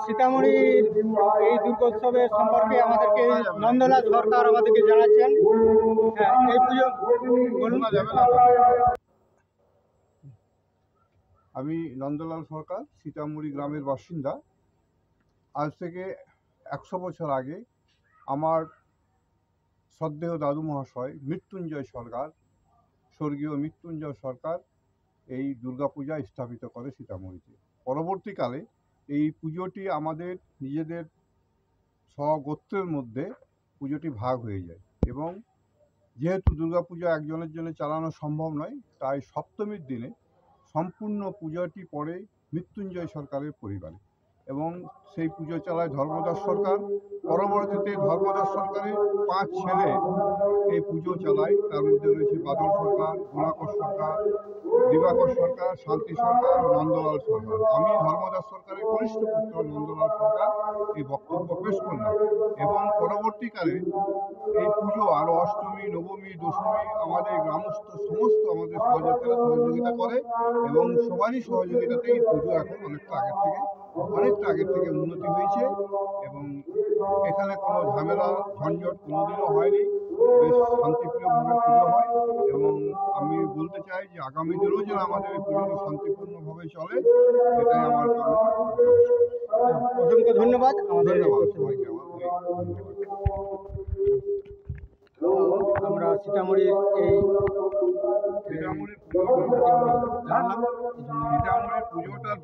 সীতামঢ়ীর এই দুর্গোৎসবের সম্পর্কে আমাদেরকে নন্দলাল সরকার আমাদেরকে জানাচ্ছেন। এই পুজো বলুন। আমি নন্দলাল সরকার, সীতামঢ়ী গ্রামের বাসিন্দা। আজ থেকে 100 বছর আগে আমার শ্রদ্ধেয় দাদু মহাশয় মৃত্যুঞ্জয় সরকার, স্বর্গীয় মৃত্যুঞ্জয় সরকার এই দুর্গাপূজা স্থাপিত করে সীতামঢ়ীতে। পরবর্তীকালে এই পুজোটি আমাদের নিজেদের স্বগোত্রের মধ্যে পুজোটি ভাগ হয়ে যায় এবং যেহেতু দুর্গাপূজা একজনের জন্য চালানো সম্ভব নয়, তাই সপ্তমীর দিনে সম্পূর্ণ পূজাটি পড়ে মৃত্যুঞ্জয় সরকারের পরিবারে এবং সেই পুজো চালায় ধর্মদাস সরকার। পরবর্তীতে ধর্মদাস সরকারের 5 ছেলে এই পুজো চালায়। তার মধ্যে রয়েছে বাদল সরকার, গুণাকর সরকার, দিবাকর সরকার, শান্তি সরকার, নন্দলাল সরকার। আমি ধর্মদাস সরকারের কনিষ্ঠ পুত্র নন্দলাল সরকার এই বক্তব্য পেশ করলাম এবং পরবর্তীকালে এই পুজো আরও অষ্টমী, নবমী, দশমী আমাদের গ্রামস্থ সমস্ত আমাদের সহযোগিতা করে এবং সবারই সহযোগিতাতে এই পুজো এখন অনেকটা আগের থেকে উন্নতি হয়েছে এবং এখানে কোনো ঝামেলা ঝঞ্ঝট কোনোদিনও হয়নি। বেশ শান্তিপ্রিয়ভাবে পুজো হয় এবং আমি বলতে চাই যে আগামী দিনেও যেন আমাদের এই পুজোটা শান্তিপূর্ণভাবে চলে, সেটাই আমার কামনা। অসংখ্য ধন্যবাদ। সবাইকে আমরা সীতামঢ়ীর এই সীতামঢ়ির পুজোটার